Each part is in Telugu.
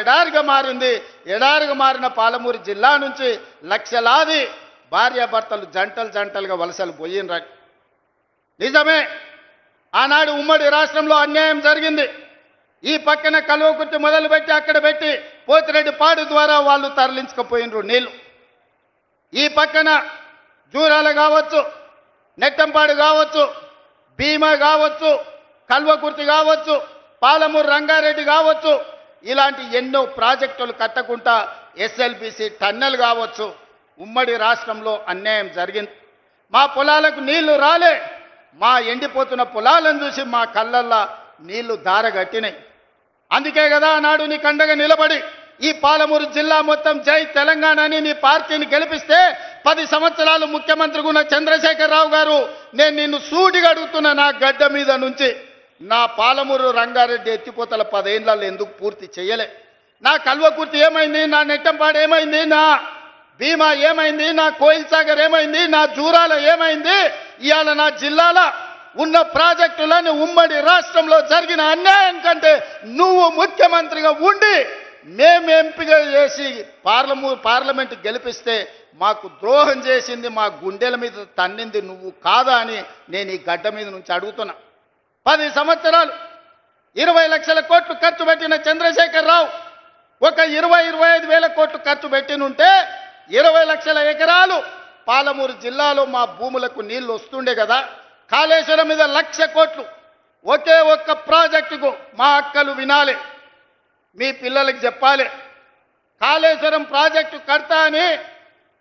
ఎడారిగా మారింది. ఎడారిగా మారిన పాలమూరు జిల్లా నుంచి లక్షలాది భార్యాభర్తలు జంటలుగా వలసలు పోయినరని. నిజమే, ఆనాడు ఉమ్మడి రాష్ట్రంలో అన్యాయం జరిగింది. ఈ పక్కన కల్వకుర్తి మొదలుపెట్టి అక్కడ పెట్టి పోతిరెడ్డిపాడు ద్వారా వాళ్ళు తరలించకపోయినరు నీళ్లు. ఈ పక్కన జూరాల కావచ్చు, నెట్టంపాడు కావచ్చు, భీమా కావచ్చు, కల్వకుర్తి కావచ్చు, పాలమూరు రంగారెడ్డి కావచ్చు, ఇలాంటి ఎన్నో ప్రాజెక్టులు కట్టకుండా ఎస్ఎల్బిసి టన్నెల్ కావచ్చు, ఉమ్మడి రాష్ట్రంలో అన్యాయం జరిగింది. మా పొలాలకు నీళ్లు రాలే. మా ఎండిపోతున్న పొలాలను చూసి మా కళ్ళల్లో నీళ్లు దారగట్టినాయి. అందుకే కదా నాడు నీ కండగా నిలబడి ఈ పాలమూరు జిల్లా మొత్తం జై తెలంగాణ అని నీ పార్టీని గెలిపిస్తే 10 సంవత్సరాలు ముఖ్యమంత్రిగా ఉన్న చంద్రశేఖరరావు గారు, నేను నిన్ను సూటిగా అడుగుతున్న నా గడ్డ మీద నుంచి నా పాలమూరు రంగారెడ్డి ఎత్తిపోతల 10 ఏళ్లలో ఎందుకు పూర్తి చేయలే? నా కల్వకుర్తి ఏమైంది? నా నెట్టంపాడు ఏమైంది? నా భీమా ఏమైంది? నా కోయిల్ సాగర్ ఏమైంది? నా జూరాల ఏమైంది? ఇవాళ నా జిల్లాల ఉన్న ప్రాజెక్టులను ఉమ్మడి రాష్ట్రంలో జరిగిన అన్యాయం కంటే నువ్వు ముఖ్యమంత్రిగా ఉండి మేము ఎంపిక చేసి పార్లమెంట్ గెలిపిస్తే మాకు ద్రోహం చేసింది, మా గుండెల మీద తన్నింది నువ్వు కాదా అని నేను ఈ గడ్డ మీద నుంచి అడుగుతున్నా. 10 సంవత్సరాలు 20 లక్షల కోట్లు ఖర్చు పెట్టిన చంద్రశేఖరరావు ఒక 20-25 వేల కోట్లు ఖర్చు పెట్టినుంటే 20 లక్షల ఎకరాలు పాలమూరు జిల్లాలో మా భూములకు నీళ్లు వస్తుండే కదా. కాళేశ్వరం మీద 1,00,000 కోట్లు ఒకే ఒక్క ప్రాజెక్టుకు మా అక్కలు వినాలి, మీ పిల్లలకి చెప్పాలి. కాళేశ్వరం ప్రాజెక్టు కడతా అని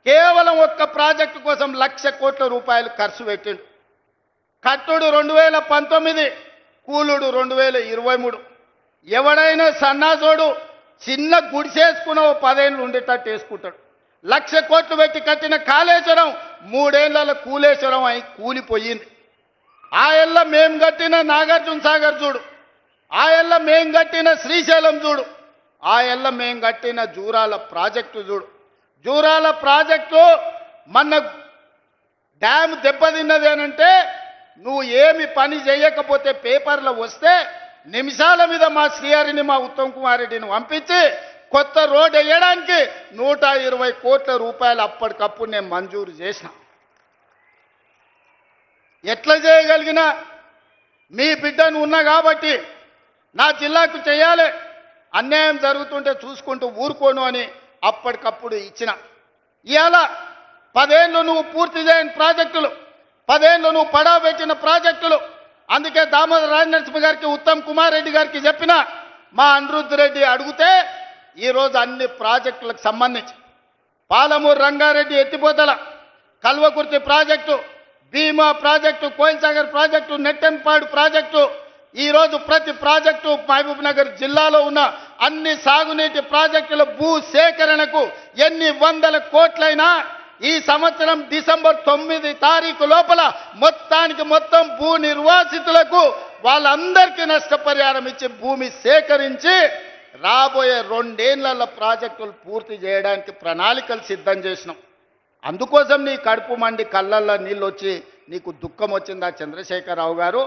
కేవలం ఒక్క ప్రాజెక్టు కోసం 1,00,000 కోట్ల రూపాయలు ఖర్చు పెట్టిండు. కట్టుడు 2019, కూలుడు 2023. ఎవడైనా సన్నాసోడు చిన్న గుడిసేసుకున్న 10 ఏళ్ళు ఉండేటట్టు వేసుకుంటాడు. 1,00,000 కోట్లు పెట్టి కట్టిన కాళేశ్వరం 3 ఏళ్ల కూలేశ్వరం అయి కూలిపోయింది. ఆ ఏళ్ళ మేం కట్టిన నాగార్జున సాగర్ చూడు, ఆ ఏళ్ళ మేం కట్టిన శ్రీశైలం చూడు, ఆ ఏళ్ళ మేం కట్టిన జూరాల ప్రాజెక్టు చూడు. జూరాల ప్రాజెక్టు మన డ్యామ్ దెబ్బతిన్నది అనంటే నువ్వు ఏమి పని చేయకపోతే పేపర్లో వస్తే నిమిషాల మీద మా శ్రీహరిని మా ఉత్తమ్ కుమార్ రెడ్డిని పంపించి కొత్త రోడ్ వేయడానికి 120 కోట్ల రూపాయలు అప్పటికప్పుడు నేను మంజూరు చేసిన. ఎట్లా చేయగలిగినా మీ బిడ్డను ఉన్నా కాబట్టి నా జిల్లాకు చేయాలి, అన్యాయం జరుగుతుంటే చూసుకుంటూ ఊరుకోను అని అప్పటికప్పుడు ఇచ్చిన. ఇవాళ 10 ఏళ్ళు నువ్వు పూర్తి చేయని ప్రాజెక్టులు, 10 ఏళ్ళు నువ్వు పడా పెట్టిన ప్రాజెక్టులు. అందుకే దామోదర రాజనరసింహ గారికి ఉత్తమ్ కుమార్ రెడ్డి గారికి చెప్పిన, మా అనిరుద్ధ్ రెడ్డి అడిగితే ఈరోజు అన్ని ప్రాజెక్టులకు సంబంధించి పాలమూరు రంగారెడ్డి ఎత్తిపోతల, Kalwakurthy project, Bhima project, Koil Sagar project, Nettempadu project, ఈరోజు ప్రతి ప్రాజెక్టు మహబూబ్ నగర్ జిల్లాలో ఉన్న అన్ని సాగునీటి ప్రాజెక్టుల భూ సేకరణకు ఎన్ని వందల కోట్లైనా ఈ సంవత్సరం డిసెంబర్ 9 తారీఖు లోపల మొత్తం భూ నిర్వాసితులకు వాళ్ళందరికీ నష్టపరిహారం ఇచ్చి భూమి సేకరించి రాబోయే 2 ఏళ్ల ప్రాజెక్టులు పూర్తి చేయడానికి ప్రణాళికలు సిద్ధం చేసినాం. అందుకోసం నీ కడుపు మండి కళ్ళల్లో నీళ్ళు వచ్చి నీకు దుఃఖం వచ్చిందా చంద్రశేఖరరావు గారు?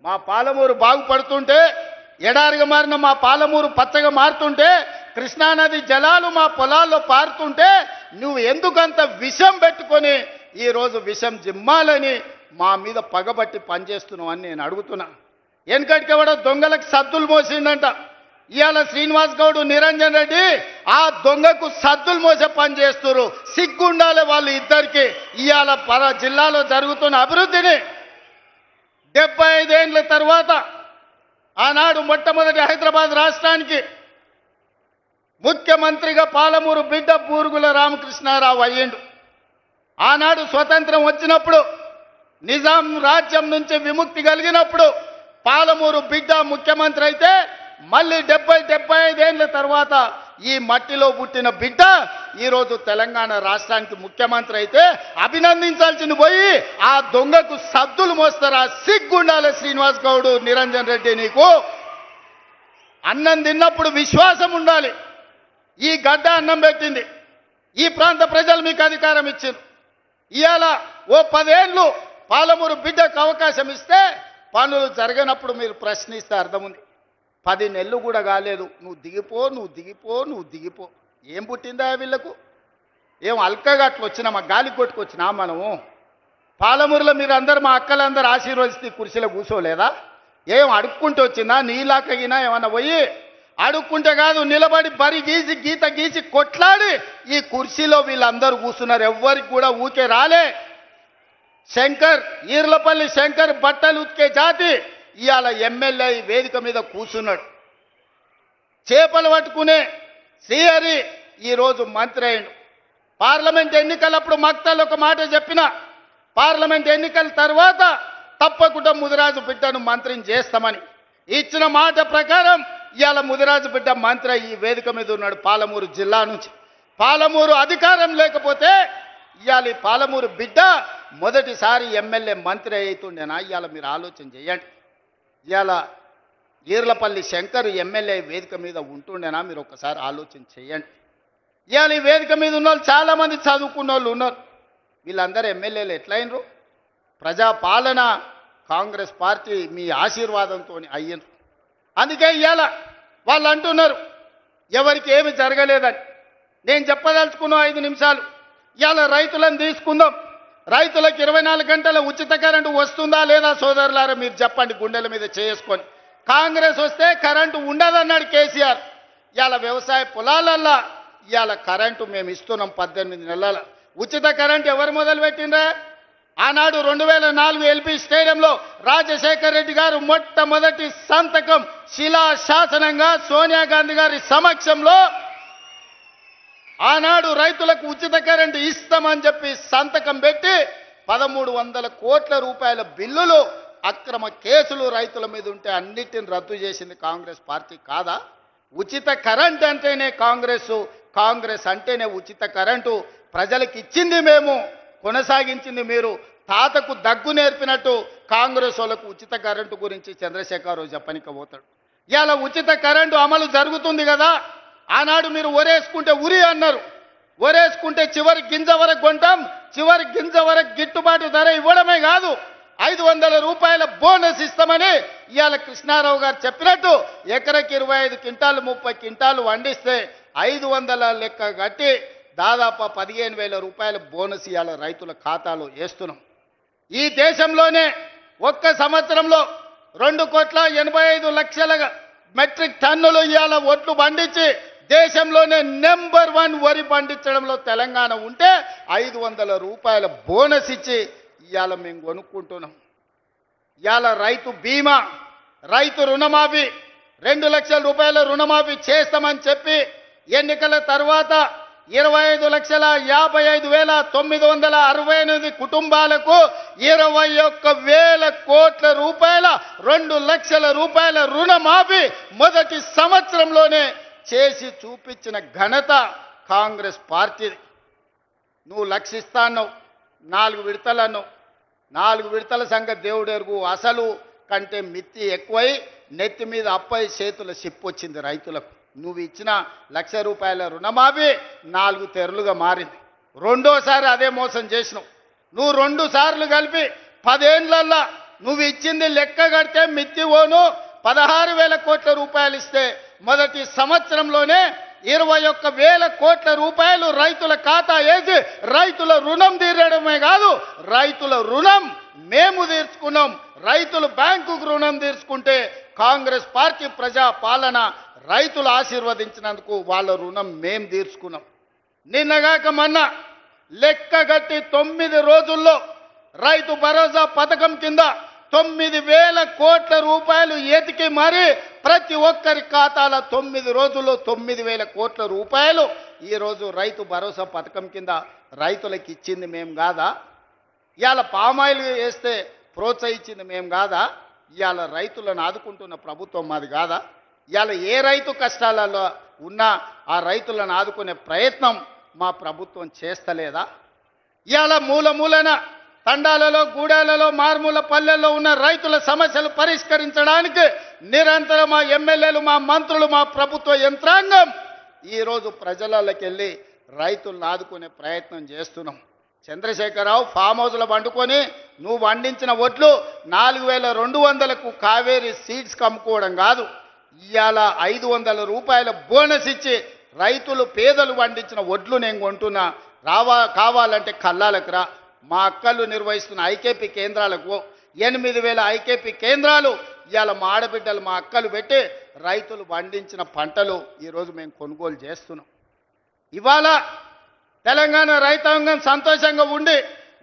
మా పాలమూరు బాగుపడుతుంటే, ఎడారిగా మారిన మా పాలమూరు పచ్చగా మారుతుంటే, కృష్ణానది జలాలు మా పొలాల్లో పారుతుంటే నువ్వు ఎందుకంత విషం పెట్టుకొని ఈరోజు విషం జిమ్మాలని మా మీద పగబట్టి పనిచేస్తున్నావు అని నేను అడుగుతున్నా. వెనకటికి ఎవడో దొంగలకు సద్దులు మోసిందంట. ఇవాళ శ్రీనివాస్ గౌడ్, నిరంజన్ రెడ్డి ఆ దొంగకు సద్దులు మోసే పని చేస్తున్నారు. సిగ్గుండాలి వాళ్ళు ఇద్దరికి. ఇవాళ జిల్లాలో జరుగుతున్న అభివృద్ధిని 75 ఏళ్ల తర్వాత ఆనాడు మొట్టమొదటి హైదరాబాద్ రాష్ట్రానికి ముఖ్యమంత్రిగా పాలమూరు బిడ్డ బూరుగుల రామకృష్ణారావు అయ్యిండు. ఆనాడు స్వతంత్రం వచ్చినప్పుడు, నిజాం రాజ్యం నుంచి విముక్తి కలిగినప్పుడు పాలమూరు బిడ్డ ముఖ్యమంత్రి అయితే మళ్ళీ 70-75 ఏళ్ల తర్వాత ఈ మట్టిలో పుట్టిన బిడ్డ ఈరోజు తెలంగాణ రాష్ట్రానికి ముఖ్యమంత్రి అయితే అభినందించాల్సింది పోయి ఆ దొంగకు సద్దులు మోస్తారా? సిగ్గుండాలి శ్రీనివాస్ గౌడ్, నిరంజన్ రెడ్డి. నీకు అన్నం తిన్నప్పుడు విశ్వాసం ఉండాలి. ఈ గడ్డ అన్నం పెట్టింది, ఈ ప్రాంత ప్రజలు మీకు అధికారం ఇచ్చారు. ఇవాళ ఓ 10 ఏళ్ళు పాలమూరు బిడ్డకు అవకాశం ఇస్తే పనులు జరగనప్పుడు మీరు ప్రశ్నిస్తే అర్థం ఉంది. 10 నెలలు కూడా కాలేదు, నువ్వు దిగిపో, నువ్వు దిగిపో, నువ్వు దిగిపో. ఏం పుట్టిందా వీళ్ళకు? ఏం అల్కగా అట్లా వచ్చినామా? గాలి కొట్టుకొచ్చినా మనము? పాలమూరులో మీరు అందరు మా అక్కలందరూ ఆశీర్వదిస్తే కుర్చీలో కూర్చోలేదా? ఏం అడుక్కుంటూ వచ్చిందా? నీలాకగినా ఏమన్నా పోయి అడుక్కుంటే కాదు, నిలబడి బరి గీసి గీత గీసి కొట్లాడి ఈ కుర్చీలో వీళ్ళందరూ కూర్చున్నారు. ఎవ్వరికి కూడా ఊకే రాలే. శంకర్, ఈర్లపల్లి శంకర్ బట్టలు ఉతికే జాతి ఇవాళ ఎమ్మెల్యే వేదిక మీద కూర్చున్నాడు. చేపలు పట్టుకునే శ్రీహరి ఈరోజు మంత్రి అయ్యిండు. పార్లమెంట్ ఎన్నికలప్పుడు మక్తలు ఒక మాట చెప్పిన, పార్లమెంట్ ఎన్నికల తర్వాత తప్పకుండా ముదిరాజు బిడ్డను మంత్రిని చేస్తామని ఇచ్చిన మాట ప్రకారం ఇవాళ ముదిరాజు బిడ్డ మంత్రి ఈ వేదిక మీద ఉన్నాడు. పాలమూరు జిల్లా నుంచి. పాలమూరు అధికారం లేకపోతే ఇవాళ ఈ పాలమూరు బిడ్డ మొదటిసారి ఎమ్మెల్యే మంత్రి అవుతుండేనా? ఇవాళ మీరు ఆలోచన చేయండి. ఇవాళ ఈర్లపల్లి శంకర్ ఎమ్మెల్యే వేదిక మీద ఉంటుండేనా? మీరు ఒకసారి ఆలోచన చేయండి. ఇవాళ ఈ వేదిక మీద ఉన్న వాళ్ళు చాలామంది చదువుకున్న వాళ్ళు ఉన్నారు. వీళ్ళందరూ ఎమ్మెల్యేలు ఎట్లయినరు? ప్రజాపాలన కాంగ్రెస్ పార్టీ మీ ఆశీర్వాదంతో అయ్యినరు. అందుకే ఇవాళ వాళ్ళు అంటున్నారు ఎవరికి ఏమి జరగలేదని. నేను చెప్పదలుచుకున్న 5 నిమిషాలు. ఇవాళ రైతులను తీసుకుందాం. రైతులకు 24 గంటల ఉచిత కరెంటు వస్తుందా లేదా సోదరులారా? మీరు చెప్పండి గుండెల మీద చేసుకొని. కాంగ్రెస్ వస్తే కరెంటు ఉండదన్నాడు కేసీఆర్. ఇవాళ వ్యవసాయ పొలాలల్లా ఇవాళ కరెంటు మేము ఇస్తున్నాం. 18 నెలల ఉచిత కరెంటు ఎవరు మొదలుపెట్టిండ్రా? ఆనాడు 2004 ఎల్పీ స్టేడియంలో రాజశేఖర్ రెడ్డి గారు మొట్టమొదటి సంతకం శిలా శాసనంగా సోనియా గాంధీ గారి సమక్షంలో ఆనాడు రైతులకు ఉచిత కరెంటు ఇస్తామని చెప్పి సంతకం పెట్టి 1300 కోట్ల రూపాయల బిల్లులు, అక్రమ కేసులు రైతుల మీద ఉంటే అన్నిటిని రద్దు చేసింది కాంగ్రెస్ పార్టీ కాదా? ఉచిత కరెంట్ అంటేనే కాంగ్రెస్ అంటేనే ఉచిత కరెంటు. ప్రజలకు ఇచ్చింది మేము, కొనసాగించింది మీరు. తాతకు దగ్గు నేర్పినట్టు కాంగ్రెస్ వాళ్ళకు ఉచిత కరెంటు గురించి చంద్రశేఖరరావు చెప్పనిక పోతాడు. ఇవాళ ఉచిత కరెంటు అమలు జరుగుతుంది కదా. ఆనాడు మీరు ఒరేసుకుంటే ఉరి అన్నారు. ఒరేసుకుంటే చివరి గింజ వరకు కొంటాం, చివరి గింజ వరకు గిట్టుబాటు ధర ఇవ్వడమే కాదు 500 రూపాయల బోనస్ ఇస్తామని ఇవాళ కృష్ణారావు గారు చెప్పినట్టు ఎకరకి 25 క్వింటాలు 30 క్వింటాలు వండిస్తే 500 లెక్క కట్టి దాదాపు 15,000 రూపాయల బోనస్ ఇవాళ రైతుల ఖాతాలో వేస్తున్నాం. ఈ దేశంలోనే ఒక్క సంవత్సరంలో 2,85,00,000 మెట్రిక్ టన్నులు ఇవాళ ఒట్లు పండించి దేశంలోనే నెంబర్ 1 వరి పండించడంలో తెలంగాణ ఉంటే 500 రూపాయల బోనస్ ఇచ్చి ఇవాళ మేము కొనుక్కుంటున్నాం. ఇవాళ రైతు బీమా, రైతు రుణమాఫీ 2 లక్షల రూపాయల రుణమాఫీ చేస్తామని చెప్పి ఎన్నికల తర్వాత 25,55,968 కుటుంబాలకు 21,000 కోట్ల రూపాయల 2 లక్షల రూపాయల రుణమాఫీ మొదటి సంవత్సరంలోనే చేసి చూపించిన ఘనత కాంగ్రెస్ పార్టీ. నువ్వు లక్షిస్తాను 4 విడతలను, 4 విడతల సంగతి దేవుడు ఎరుగు. అసలు కంటే మిత్తి ఎక్కువై నెత్తి మీద అప్పై చేతుల సిప్పు వచ్చింది రైతులకు. నువ్వు ఇచ్చిన 1,00,000 రూపాయల రుణమాఫీ 4 తెరలుగా మారింది. రెండోసారి అదే మోసం చేసినావు. నువ్వు 2 సార్లు కలిపి 10 ఏళ్లల్లా నువ్వు ఇచ్చింది లెక్క కడితే మిత్తి ఓను 16,000 కోట్ల రూపాయలు ఇస్తే మొదటి సంవత్సరంలోనే 21,000 కోట్ల రూపాయలు రైతుల ఖాతా వేసి రైతుల రుణం తీరడమే కాదు, రైతుల రుణం మేము తీర్చుకున్నాం. రైతులు బ్యాంకుకు రుణం తీర్చుకుంటే కాంగ్రెస్ పార్టీ ప్రజా పాలన రైతులు ఆశీర్వదించినందుకు వాళ్ళ రుణం మేము తీర్చుకున్నాం. నిన్నగాక మొన్న లెక్కగట్టి 9 రోజుల్లో రైతు భరోసా పథకం కింద 9,000 కోట్ల రూపాయలు ఎతికి మరి ప్రతి ఒక్కరి ఖాతాల 9 రోజుల్లో 9,000 కోట్ల రూపాయలు ఈరోజు రైతు భరోసా పథకం కింద రైతులకు ఇచ్చింది మేము కాదా? ఇవాళ పామాయిల్ వేస్తే ప్రోత్సహించింది మేము కాదా? ఇవాళ రైతులను ఆదుకుంటున్న ప్రభుత్వం మాది కాదా? ఇవాళ ఏ రైతు కష్టాలలో ఉన్నా ఆ రైతులను ఆదుకునే ప్రయత్నం మా ప్రభుత్వం చేస్తలేదా? ఇవాళ మూలన తండాలలో, గూడాలలో, మారుమూల పల్లెల్లో ఉన్న రైతుల సమస్యలు పరిష్కరించడానికి నిరంతరం మా ఎమ్మెల్యేలు, మా మంత్రులు, మా ప్రభుత్వ యంత్రాంగం ఈరోజు ప్రజలకి వెళ్ళి రైతులను ఆదుకునే ప్రయత్నం చేస్తున్నాం. చంద్రశేఖరరావు ఫామ్ హౌస్లో వండుకొని నువ్వు వండించిన ఒట్లు 4,200కు కావేరీ సీడ్స్కి అమ్ముకోవడం కాదు, ఇవాళ 500 రూపాయల బోనస్ ఇచ్చి రైతులు పేదలు పండించిన వడ్లు నేను కొంటున్నా, కావాలంటే కల్లాలకు రా. మా అక్కలు నిర్వహిస్తున్న ఐకేపీ కేంద్రాలకు 8000 ఐకేపీ కేంద్రాలు ఇవాళ మా ఆడబిడ్డలు మా అక్కలు పెట్టి రైతులు పండించిన పంటలు ఈరోజు మేము కొనుగోలు చేస్తున్నాం. ఇవాళ తెలంగాణ రైతాంగం సంతోషంగా ఉండి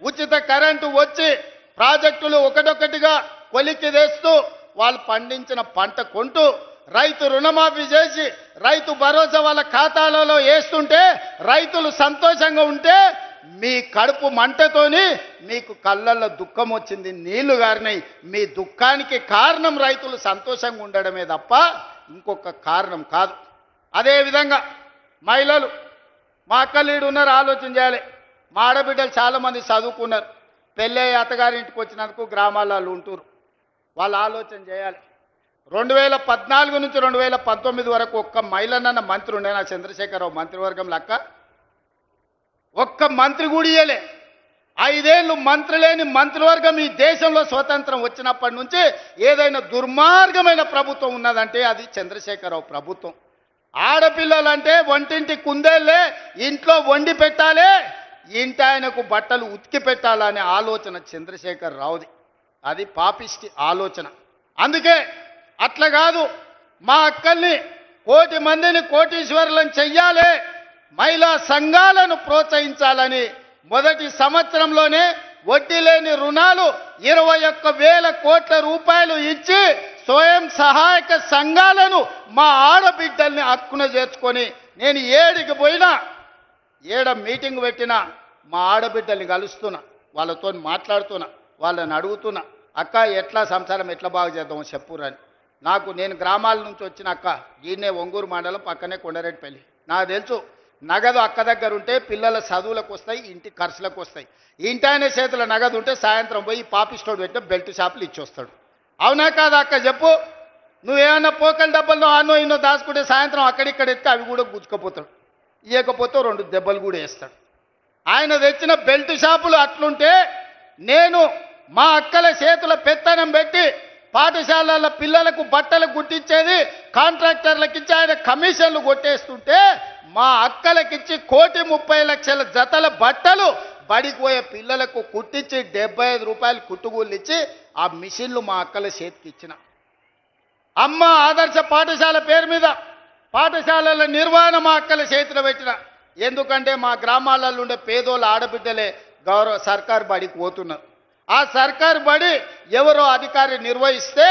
ఉచిత కరెంటు వచ్చి ప్రాజెక్టులు ఒకటొకటిగా కొలిక్కి తెస్తూ వాళ్ళు పండించిన పంట కొంటూ రైతు రుణమాఫీ చేసి రైతు భరోసా వాళ్ళ ఖాతాలలో వేస్తుంటే రైతులు సంతోషంగా ఉంటే మీ కడుపు మంటతోని మీకు కళ్ళల్లో దుఃఖం వచ్చింది, నీళ్లు గారినాయి. మీ దుఃఖానికి కారణం రైతులు సంతోషంగా ఉండడమే తప్ప ఇంకొక కారణం కాదు. అదేవిధంగా మహిళలు మా అక్కలీడు ఉన్నారు, ఆలోచన చేయాలి. మా ఆడబిడ్డలు చాలామంది చదువుకున్నారు, పెళ్ళై అత్తగారింటికి వచ్చినందుకు గ్రామాలలో ఉంటున్నారు. వాళ్ళు ఆలోచన చేయాలి. 2014 నుంచి 2019 వరకు ఒక్క మహిళనన్న మంత్రి ఉండే నా చంద్రశేఖరరావు మంత్రివర్గం లెక్క ఒక్క మంత్రి కూడా ఇయ్యలే. 5 ఏళ్ళు మంత్రి లేని మంత్రివర్గం ఈ దేశంలో స్వతంత్రం వచ్చినప్పటి నుంచి ఏదైనా దుర్మార్గమైన ప్రభుత్వం ఉన్నదంటే అది చంద్రశేఖరరావు ప్రభుత్వం. ఆడపిల్లలంటే వంటింటి కుందేళ్ళే, ఇంట్లో వండి పెట్టాలి, ఇంటి ఆయనకు బట్టలు ఉతికి పెట్టాలనే ఆలోచన చంద్రశేఖర్ రావుది. అది పాపిష్టి ఆలోచన. అందుకే అట్లా కాదు, మా అక్కల్ని 1,000,000 మందిని కోటీశ్వరులను చెయ్యాలి, మహిళా సంఘాలను ప్రోత్సహించాలని మొదటి సంవత్సరంలోనే వడ్డీ లేని రుణాలు 21,000 కోట్ల రూపాయలు ఇచ్చి స్వయం సహాయక సంఘాలను మా ఆడబిడ్డల్ని హక్కున చేర్చుకొని నేను ఏడికి పోయినా, ఏడ మీటింగ్ పెట్టినా మా ఆడబిడ్డల్ని కలుస్తున్నా, వాళ్ళతో మాట్లాడుతున్నా, వాళ్ళని అడుగుతున్నా, అక్క ఎట్లా సంసారం ఎట్లా బాగు చేద్దామో చెప్పురని. నేను గ్రామాల నుంచి వచ్చిన అక్క, ఈయనే ఒంగూరు మండలం పక్కనే కొండరెడ్డిపల్లి. నాకు తెలుసు నగదు అక్క దగ్గర ఉంటే పిల్లల చదువులకు వస్తాయి, ఇంటి ఖర్చులకు వస్తాయి. ఇంటి ఆయన చేతుల నగదు ఉంటే సాయంత్రం పోయి పాపిస్టోడ్ పెట్టిన బెల్ట్ షాపులు ఇచ్చొస్తాడు. అవునా కాదా అక్క చెప్పు? నువ్వేమన్నా పోకల డబ్బల్లో అన్నో ఇన్నో దాచుకుంటే సాయంత్రం అక్కడిక్కడ ఎత్తే అవి కూడా గుచ్చుకపోతాడు, ఇవ్వకపోతే 2 దెబ్బలు కూడా వేస్తాడు. ఆయన తెచ్చిన బెల్ట్ షాపులు అట్లుంటే నేను మా అక్కల చేతుల పెత్తనం పెట్టి పాఠశాలల పిల్లలకు బట్టలు కుట్టించేది కాంట్రాక్టర్లకు ఇచ్చి ఆయన కమిషన్లు కొట్టేస్తుంటే మా అక్కలకిచ్చి 1,30,00,000 జతల బట్టలు బడికి పోయే పిల్లలకు కుట్టించి 75 రూపాయలు కుట్టుగూళ్ళు ఇచ్చి ఆ మిషన్లు మా అక్కల చేతికి ఇచ్చిన. అమ్మ ఆదర్శ పాఠశాల పేరు మీద పాఠశాలల నిర్వహణ మా అక్కల చేతిలో పెట్టిన. ఎందుకంటే మా గ్రామాలలో ఉండే పేదోళ్ళ ఆడబిడ్డలే సర్కారు బడికి పోతున్నారు. ఆ సర్కారు బడి ఎవరో అధికారి నిర్వహిస్తే